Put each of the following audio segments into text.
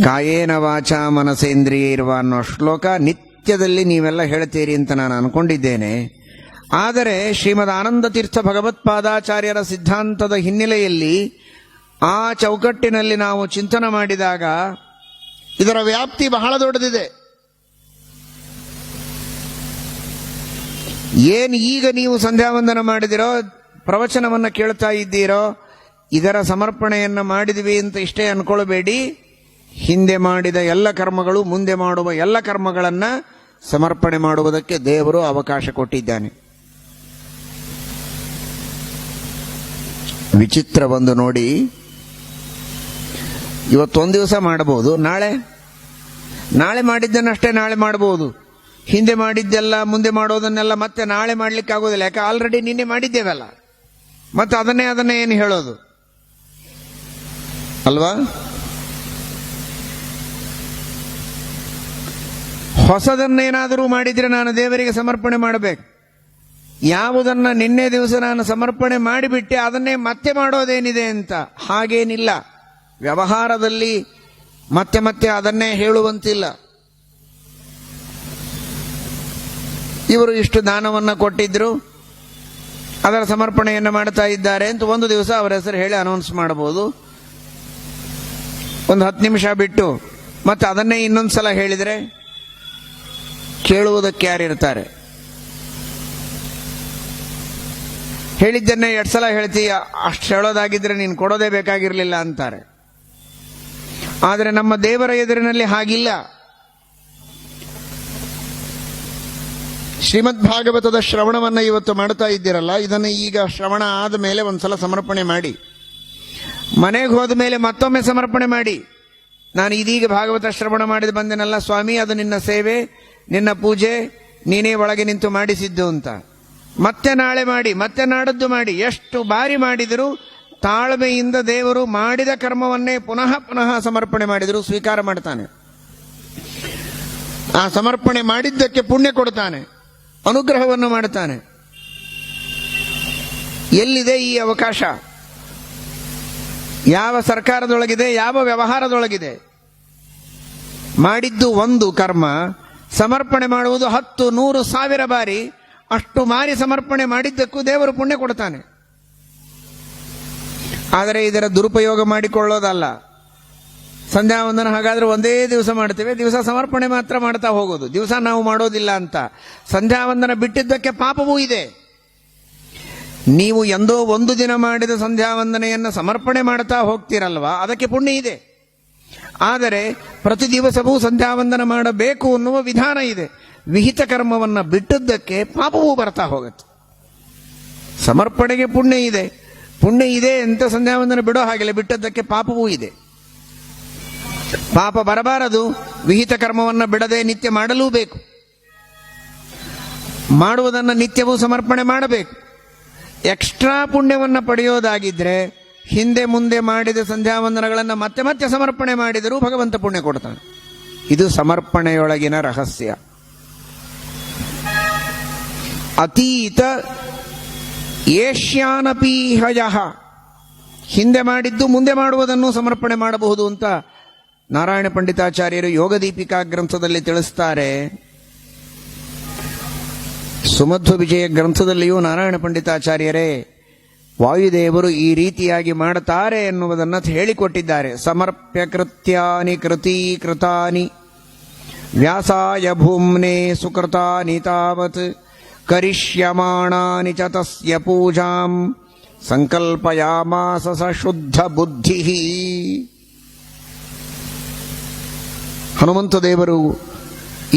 ಕಾಯೇನ ವಾಚ ಮನಸೇಂದ್ರಿಯ ಇರುವ ಅನ್ನೋ ಶ್ಲೋಕ ನಿತ್ಯದಲ್ಲಿ ನೀವೆಲ್ಲ ಹೇಳ್ತೀರಿ ಅಂತ ನಾನು ಅನ್ಕೊಂಡಿದ್ದೇನೆ. ಆದರೆ ಶ್ರೀಮದ್ ಆನಂದ ತೀರ್ಥ ಭಗವತ್ಪಾದಾಚಾರ್ಯರ ಸಿದ್ಧಾಂತದ ಹಿನ್ನೆಲೆಯಲ್ಲಿ ಆ ಚೌಕಟ್ಟಿನಲ್ಲಿ ನಾವು ಚಿಂತನೆ ಮಾಡಿದಾಗ ಇದರ ವ್ಯಾಪ್ತಿ ಬಹಳ ದೊಡ್ಡದಿದೆ. ಏನು ಈಗ ನೀವು ಸಂಧ್ಯಾವಂದನ ಮಾಡಿದಿರೋ, ಪ್ರವಚನವನ್ನು ಕೇಳ್ತಾ ಇದ್ದೀರೋ, ಇದರ ಸಮರ್ಪಣೆಯನ್ನು ಮಾಡಿದ್ವಿ ಅಂತ ಇಷ್ಟೇ ಅನ್ಕೊಳ್ಬೇಡಿ. ಹಿಂದೆ ಮಾಡಿದ ಎಲ್ಲ ಕರ್ಮಗಳು, ಮುಂದೆ ಮಾಡುವ ಎಲ್ಲ ಕರ್ಮಗಳನ್ನು ಸಮರ್ಪಣೆ ಮಾಡುವುದಕ್ಕೆ ದೇವರು ಅವಕಾಶ ಕೊಟ್ಟಿದ್ದಾನೆ. ವಿಚಿತ್ರ ಒಂದು ನೋಡಿ, ಇವತ್ತೊಂದು ದಿವಸ ಮಾಡಬಹುದು, ನಾಳೆ ಮಾಡಿದ್ದನ್ನಷ್ಟೇ ನಾಳೆ ಮಾಡಬಹುದು. ಹಿಂದೆ ಮಾಡಿದ್ದೆಲ್ಲ ಮುಂದೆ ಮಾಡೋದನ್ನೆಲ್ಲ ಮತ್ತೆ ನಾಳೆ ಮಾಡ್ಲಿಕ್ಕೆ ಆಗೋದಿಲ್ಲ. ಯಾಕೆ ಆಲ್ರೆಡಿ ನಿನ್ನೆ ಮಾಡಿದ್ದೇವಲ್ಲ, ಮತ್ತೆ ಅದನ್ನೇ ಏನು ಹೇಳೋದು ಅಲ್ವಾ? ಹೊಸದನ್ನೇನಾದರೂ ಮಾಡಿದ್ರೆ ನಾನು ದೇವರಿಗೆ ಸಮರ್ಪಣೆ ಮಾಡಬೇಕು. ಯಾವುದನ್ನ ನಿನ್ನೆ ದಿವಸ ನಾನು ಸಮರ್ಪಣೆ ಮಾಡಿಬಿಟ್ಟೆ ಅದನ್ನೇ ಮತ್ತೆ ಮಾಡೋದೇನಿದೆ ಅಂತ ಹಾಗೇನಿಲ್ಲ. ವ್ಯವಹಾರದಲ್ಲಿ ಮತ್ತೆ ಮತ್ತೆ ಅದನ್ನೇ ಹೇಳುವಂತಿಲ್ಲ. ಇವರು ಇಷ್ಟು ದಾನವನ್ನು ಕೊಟ್ಟಿದ್ರು, ಅದರ ಸಮರ್ಪಣೆಯನ್ನು ಮಾಡ್ತಾ ಇದ್ದಾರೆ ಅಂತ ಒಂದು ದಿವಸ ಅವರ ಹೆಸರು ಹೇಳಿ ಅನೌನ್ಸ್ ಮಾಡಬಹುದು. ಒಂದು 10 ನಿಮಿಷ ಬಿಟ್ಟು ಮತ್ತೆ ಅದನ್ನೇ ಇನ್ನೊಂದ್ಸಲ ಹೇಳಿದರೆ ಕೇಳುವುದಕ್ಕೆ ಯಾರಿರ್ತಾರೆ? ಹೇಳಿದ್ದನ್ನೇ 2 ಸಲ ಹೇಳ್ತೀಯ, ಅಷ್ಟು ಹೇಳೋದಾಗಿದ್ರೆ ನೀನು ಕೊಡೋದೇ ಬೇಕಾಗಿರಲಿಲ್ಲ ಅಂತಾರೆ. ಆದರೆ ನಮ್ಮ ದೇವರ ಎದುರಿನಲ್ಲಿ ಹಾಗಿಲ್ಲ. ಶ್ರೀಮದ್ ಭಾಗವತದ ಶ್ರವಣವನ್ನ ಇವತ್ತು ಮಾಡ್ತಾ ಇದ್ದೀರಲ್ಲ, ಇದನ್ನು ಈಗ ಶ್ರವಣ ಆದ ಮೇಲೆ ಒಂದ್ಸಲ ಸಮರ್ಪಣೆ ಮಾಡಿ, ಮನೆಗೆ ಹೋದ ಮೇಲೆ ಮತ್ತೊಮ್ಮೆ ಸಮರ್ಪಣೆ ಮಾಡಿ. ನಾನು ಇದೀಗ ಭಾಗವತ ಶ್ರವಣ ಮಾಡಿದ ಬಂದೆನಲ್ಲ ಸ್ವಾಮಿ, ಅದು ನಿನ್ನ ಸೇವೆ, ನಿನ್ನ ಪೂಜೆ, ನೀನೇ ಒಳಗೆ ನಿಂತು ಮಾಡಿಸಿದ್ದು ಅಂತ. ಮತ್ತೆ ನಾಳೆ ಮಾಡಿ, ಮತ್ತೆ ನಾಡದ್ದು ಮಾಡಿ. ಎಷ್ಟು ಬಾರಿ ಮಾಡಿದರೂ ತಾಳ್ಮೆಯಿಂದ ದೇವರು ಮಾಡಿದ ಕರ್ಮವನ್ನೇ ಪುನಃ ಪುನಃ ಸಮರ್ಪಣೆ ಮಾಡಿದರೂ ಸ್ವೀಕಾರ ಮಾಡ್ತಾನೆ. ಆ ಸಮರ್ಪಣೆ ಮಾಡಿದ್ದಕ್ಕೆ ಪುಣ್ಯ ಕೊಡ್ತಾನೆ, ಅನುಗ್ರಹವನ್ನು ಮಾಡುತ್ತಾನೆ. ಎಲ್ಲಿದೆ ಈ ಅವಕಾಶ? ಯಾವ ಸರ್ಕಾರದೊಳಗಿದೆ, ಯಾವ ವ್ಯವಹಾರದೊಳಗಿದೆ? ಮಾಡಿದ್ದು ಒಂದು ಕರ್ಮ, ಸಮರ್ಪಣೆ ಮಾಡುವುದು 10, 100, 1000 ಬಾರಿ. ಅಷ್ಟು ಮಾರಿ ಸಮರ್ಪಣೆ ಮಾಡಿದ್ದಕ್ಕೂ ದೇವರು ಪುಣ್ಯ ಕೊಡ್ತಾನೆ. ಆದರೆ ಇದರ ದುರುಪಯೋಗ ಮಾಡಿಕೊಳ್ಳೋದಲ್ಲ. ಸಂಧ್ಯಾವಂದನ ಹಾಗಾದ್ರೆ ಒಂದೇ ದಿವಸ ಮಾಡ್ತೇವೆ, ದಿವಸ ಸಮರ್ಪಣೆ ಮಾತ್ರ ಮಾಡ್ತಾ ಹೋಗೋದು, ದಿವಸ ನಾವು ಮಾಡೋದಿಲ್ಲ ಅಂತ. ಸಂಧ್ಯಾವಂದನ ಬಿಟ್ಟಿದ್ದಕ್ಕೆ ಪಾಪವೂ ಇದೆ. ನೀವು ಎಂದೋ ಒಂದು ದಿನ ಮಾಡಿದ ಸಂಧ್ಯಾವಂದನೆಯನ್ನು ಸಮರ್ಪಣೆ ಮಾಡ್ತಾ ಹೋಗ್ತೀರಲ್ವಾ, ಅದಕ್ಕೆ ಪುಣ್ಯ ಇದೆ. ಆದರೆ ಪ್ರತಿ ದಿವಸವೂ ಸಂಧ್ಯಾವಂದನ ಮಾಡಬೇಕು ಅನ್ನುವ ವಿಧಾನ ಇದೆ. ವಿಹಿತ ಕರ್ಮವನ್ನು ಬಿಟ್ಟದ್ದಕ್ಕೆ ಪಾಪವೂ ಬರ್ತಾ ಹೋಗುತ್ತೆ. ಸಮರ್ಪಣೆಗೆ ಪುಣ್ಯ ಇದೆ ಅಂತ ಸಂಧ್ಯಾವಂದನ ಬಿಡೋ ಹಾಗಿಲ್ಲ, ಬಿಟ್ಟದ್ದಕ್ಕೆ ಪಾಪವೂ ಇದೆ. ಪಾಪ ಬರಬಾರದು. ವಿಹಿತ ಕರ್ಮವನ್ನು ಬಿಡದೆ ನಿತ್ಯ ಮಾಡಲೂಬೇಕು. ಮಾಡುವುದನ್ನು ನಿತ್ಯವೂ ಸಮರ್ಪಣೆ ಮಾಡಬೇಕು. ಎಕ್ಸ್ಟ್ರಾ ಪುಣ್ಯವನ್ನು ಪಡೆಯೋದಾಗಿದ್ರೆ ಹಿಂದೆ ಮುಂದೆ ಮಾಡಿದ ಸಂಧ್ಯಾವಂದನಗಳನ್ನು ಮತ್ತೆ ಮತ್ತೆ ಸಮರ್ಪಣೆ ಮಾಡಿದರೂ ಭಗವಂತ ಪುಣ್ಯ ಕೊಡ್ತಾನೆ. ಇದು ಸಮರ್ಪಣೆಯೊಳಗಿನ ರಹಸ್ಯ. ಅತೀತ ಏಷ್ಯಾನಪೀಹಯ, ಹಿಂದೆ ಮಾಡಿದ್ದು ಮುಂದೆ ಮಾಡುವುದನ್ನು ಸಮರ್ಪಣೆ ಮಾಡಬಹುದು ಅಂತ ನಾರಾಯಣ ಪಂಡಿತಾಚಾರ್ಯರು ಯೋಗದೀಪಿಕಾ ಗ್ರಂಥದಲ್ಲಿ ತಿಳಿಸ್ತಾರೆ. ಸುಮಧ್ವ ವಿಜಯ ಗ್ರಂಥದಲ್ಲಿಯೂ ನಾರಾಯಣ ಪಂಡಿತಾಚಾರ್ಯರೇ ವಾಯುದೇವರು ಈ ರೀತಿಯಾಗಿ ಮಾಡುತ್ತಾರೆ ಎನ್ನುವುದನ್ನು ಹೇಳಿಕೊಟ್ಟಿದ್ದಾರೆ. ಸಮರ್ಪ್ಯ ಕೃತ್ಯಾನಿ ಕೃತೀಕೃತಾನಿ ವ್ಯಾಸಾಯ ಭೂಮ್ನೆ ಸುಕೃತಾನಿ ತಾವತ್ ಕರಿಷ್ಯಮಾಣಾನಿ ಚ ತಸ್ಯ ಪೂಜಾಂ ಸಂಕಲ್ಪಯಾಮಾಸ ಸ ಶುದ್ಧ ಬುದ್ಧಿ. ಹನುಮಂತ ದೇವರು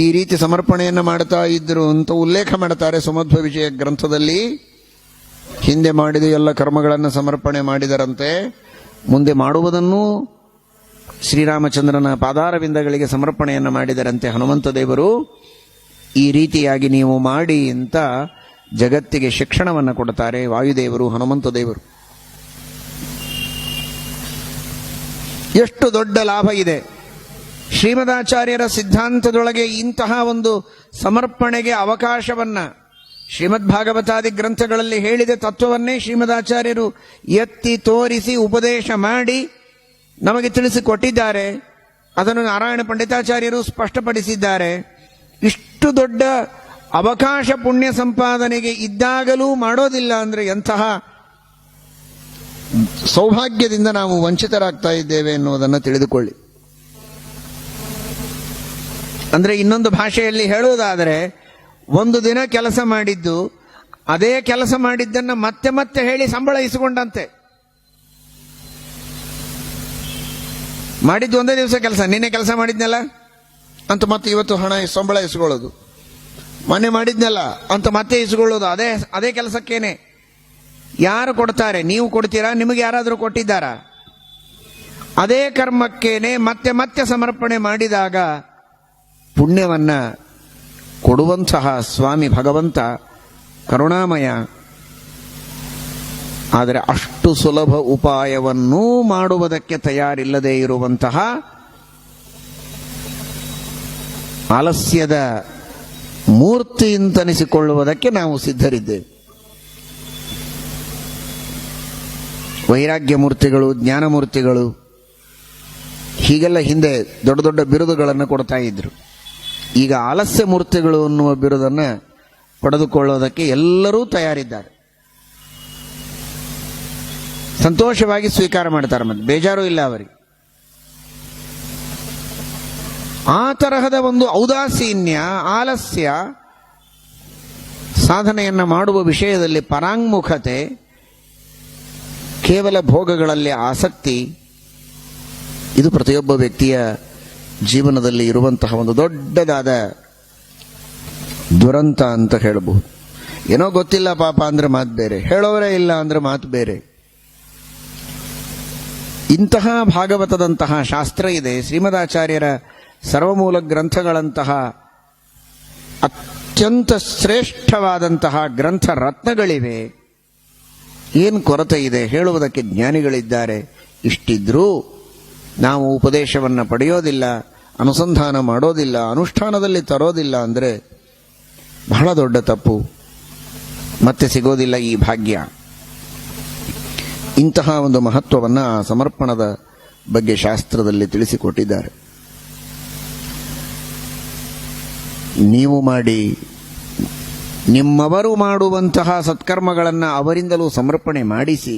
ಈ ರೀತಿ ಸಮರ್ಪಣೆಯನ್ನು ಮಾಡ್ತಾ ಇದ್ರು ಅಂತ ಉಲ್ಲೇಖ ಮಾಡುತ್ತಾರೆ ಸುಮಧ್ವ ವಿಜಯ ಗ್ರಂಥದಲ್ಲಿ. ಹಿಂದೆ ಮಾಡಿದ ಎಲ್ಲ ಕರ್ಮಗಳನ್ನು ಸಮರ್ಪಣೆ ಮಾಡಿದರಂತೆ, ಮುಂದೆ ಮಾಡುವುದನ್ನು ಶ್ರೀರಾಮಚಂದ್ರನ ಪಾದಾರವಿಂದಗಳಿಗೆ ಸಮರ್ಪಣೆಯನ್ನು ಮಾಡಿದರಂತೆ ಹನುಮಂತ ದೇವರು. ಈ ರೀತಿಯಾಗಿ ನೀವು ಮಾಡಿ ಅಂತ ಜಗತ್ತಿಗೆ ಶಿಕ್ಷಣವನ್ನು ಕೊಡ್ತಾರೆ ವಾಯುದೇವರು, ಹನುಮಂತ ದೇವರು. ಎಷ್ಟು ದೊಡ್ಡ ಲಾಭ ಇದೆ! ಶ್ರೀಮದಾಚಾರ್ಯರ ಸಿದ್ಧಾಂತದೊಳಗೆ ಇಂತಹ ಒಂದು ಸಮರ್ಪಣೆಗೆ ಅವಕಾಶವನ್ನ, ಶ್ರೀಮದ್ ಭಾಗವತಾದಿ ಗ್ರಂಥಗಳಲ್ಲಿ ಹೇಳಿದ ತತ್ವವನ್ನೇ ಶ್ರೀಮದಾಚಾರ್ಯರು ಎತ್ತಿ ತೋರಿಸಿ ಉಪದೇಶ ಮಾಡಿ ನಮಗೆ ತಿಳಿಸಿಕೊಟ್ಟಿದ್ದಾರೆ. ಅದನ್ನು ನಾರಾಯಣ ಪಂಡಿತಾಚಾರ್ಯರು ಸ್ಪಷ್ಟಪಡಿಸಿದ್ದಾರೆ. ಇಷ್ಟು ದೊಡ್ಡ ಅವಕಾಶ ಪುಣ್ಯ ಸಂಪಾದನೆಗೆ ಇದ್ದಾಗಲೂ ಮಾಡೋದಿಲ್ಲ ಅಂದರೆ ಎಂತಹ ಸೌಭಾಗ್ಯದಿಂದ ನಾವು ವಂಚಿತರಾಗ್ತಾ ಇದ್ದೇವೆ ಎನ್ನುವುದನ್ನು ತಿಳಿದುಕೊಳ್ಳಿ. ಅಂದರೆ ಇನ್ನೊಂದು ಭಾಷೆಯಲ್ಲಿ ಹೇಳುವುದಾದರೆ, ಒಂದು ದಿನ ಕೆಲಸ ಮಾಡಿದ್ದು ಅದೇ ಕೆಲಸ ಮಾಡಿದ್ದನ್ನು ಮತ್ತೆ ಮತ್ತೆ ಹೇಳಿ ಸಂಬಳ ಇಸಿಕೊಂಡಂತೆ. ಮಾಡಿದ್ದು ಒಂದೇ ದಿವಸ ಕೆಲಸ, ನಿನ್ನೆ ಕೆಲಸ ಮಾಡಿದ್ನಲ್ಲ ಅಂತ ಮತ್ತೆ ಇವತ್ತು ಸಂಬಳ ಇಸ್ಕೊಳ್ಳೋದು, ಮೊನ್ನೆ ಮಾಡಿದ್ನಲ್ಲ ಅಂತ ಮತ್ತೆ ಇಸ್ಕೊಳ್ಳೋದು, ಅದೇ ಕೆಲಸಕ್ಕೇನೆ. ಯಾರು ಕೊಡ್ತಾರೆ? ನೀವು ಕೊಡ್ತೀರಾ? ನಿಮಗೆ ಯಾರಾದರೂ ಕೊಟ್ಟಿದ್ದಾರಾ? ಅದೇ ಕರ್ಮಕ್ಕೇನೆ ಮತ್ತೆ ಮತ್ತೆ ಸಮರ್ಪಣೆ ಮಾಡಿದಾಗ ಪುಣ್ಯವನ್ನ ಕೊಡುವಂತಹ ಸ್ವಾಮಿ ಭಗವಂತ ಕರುಣಾಮಯ. ಆದರೆ ಅಷ್ಟು ಸುಲಭ ಉಪಾಯವನ್ನೂ ಮಾಡುವುದಕ್ಕೆ ತಯಾರಿಲ್ಲದೆ ಇರುವಂತಹ ಆಲಸ್ಯದ ಮೂರ್ತಿ ಅಂತನಿಸಿಕೊಳ್ಳುವುದಕ್ಕೆ ನಾವು ಸಿದ್ಧರಿದ್ದೇವೆ. ವೈರಾಗ್ಯ ಮೂರ್ತಿಗಳು, ಜ್ಞಾನಮೂರ್ತಿಗಳು ಹೀಗೆಲ್ಲ ಹಿಂದೆ ದೊಡ್ಡ ದೊಡ್ಡ ಬಿರುದುಗಳನ್ನು ಕೊಡ್ತಾ ಇದ್ರು. ಈಗ ಆಲಸ್ಯ ಮೂರ್ತಿಗಳು ಅನ್ನುವ ಬಿರುದನ್ನು ಪಡೆದುಕೊಳ್ಳೋದಕ್ಕೆ ಎಲ್ಲರೂ ತಯಾರಿದ್ದಾರೆ. ಸಂತೋಷವಾಗಿ ಸ್ವೀಕಾರ ಮಾಡ್ತಾರೆ, ಮತ್ತೆ ಬೇಜಾರು ಇಲ್ಲ ಅವರಿಗೆ. ಆ ತರಹದ ಒಂದು ಔದಾಸೀನ್ಯ, ಆಲಸ್ಯ, ಸಾಧನೆಯನ್ನು ಮಾಡುವ ವಿಷಯದಲ್ಲಿ ಪರಾಂಗುಖತೆ, ಕೇವಲ ಭೋಗಗಳಲ್ಲಿ ಆಸಕ್ತಿ, ಇದು ಪ್ರತಿಯೊಬ್ಬ ವ್ಯಕ್ತಿಯ ಜೀವನದಲ್ಲಿ ಇರುವಂತಹ ಒಂದು ದೊಡ್ಡದಾದ ದುರಂತ ಅಂತ ಹೇಳಬಹುದು. ಏನೋ ಗೊತ್ತಿಲ್ಲ ಪಾಪ ಅಂದ್ರೆ ಮಾತು ಬೇರೆ, ಹೇಳೋರೇ ಇಲ್ಲ ಅಂದ್ರೆ ಮಾತು ಬೇರೆ. ಇಂತಹ ಭಾಗವತದಂತಹ ಶಾಸ್ತ್ರ ಇದೆ, ಶ್ರೀಮದಾಚಾರ್ಯರ ಸರ್ವಮೂಲ ಗ್ರಂಥಗಳಂತಹ ಅತ್ಯಂತ ಶ್ರೇಷ್ಠವಾದಂತಹ ಗ್ರಂಥ ರತ್ನಗಳಿವೆ. ಏನು ಕೊರತೆ ಇದೆ? ಹೇಳುವುದಕ್ಕೆ ಜ್ಞಾನಿಗಳಿದ್ದಾರೆ. ಇಷ್ಟಿದ್ರೂ ನಾವು ಉಪದೇಶವನ್ನು ಪಡೆಯೋದಿಲ್ಲ, ಅನುಸಂಧಾನ ಮಾಡೋದಿಲ್ಲ, ಅನುಷ್ಠಾನದಲ್ಲಿ ತರೋದಿಲ್ಲ ಅಂದರೆ ಬಹಳ ದೊಡ್ಡ ತಪ್ಪು. ಮತ್ತೆ ಸಿಗೋದಿಲ್ಲ ಈ ಭಾಗ್ಯ. ಇಂತಹ ಒಂದು ಮಹತ್ವವನ್ನು ಆ ಸಮರ್ಪಣದ ಬಗ್ಗೆ ಶಾಸ್ತ್ರದಲ್ಲಿ ತಿಳಿಸಿಕೊಟ್ಟಿದ್ದಾರೆ. ನೀವು ಮಾಡಿ, ನಿಮ್ಮವರು ಮಾಡುವಂತಹ ಸತ್ಕರ್ಮಗಳನ್ನು ಅವರಿಂದಲೂ ಸಮರ್ಪಣೆ ಮಾಡಿಸಿ.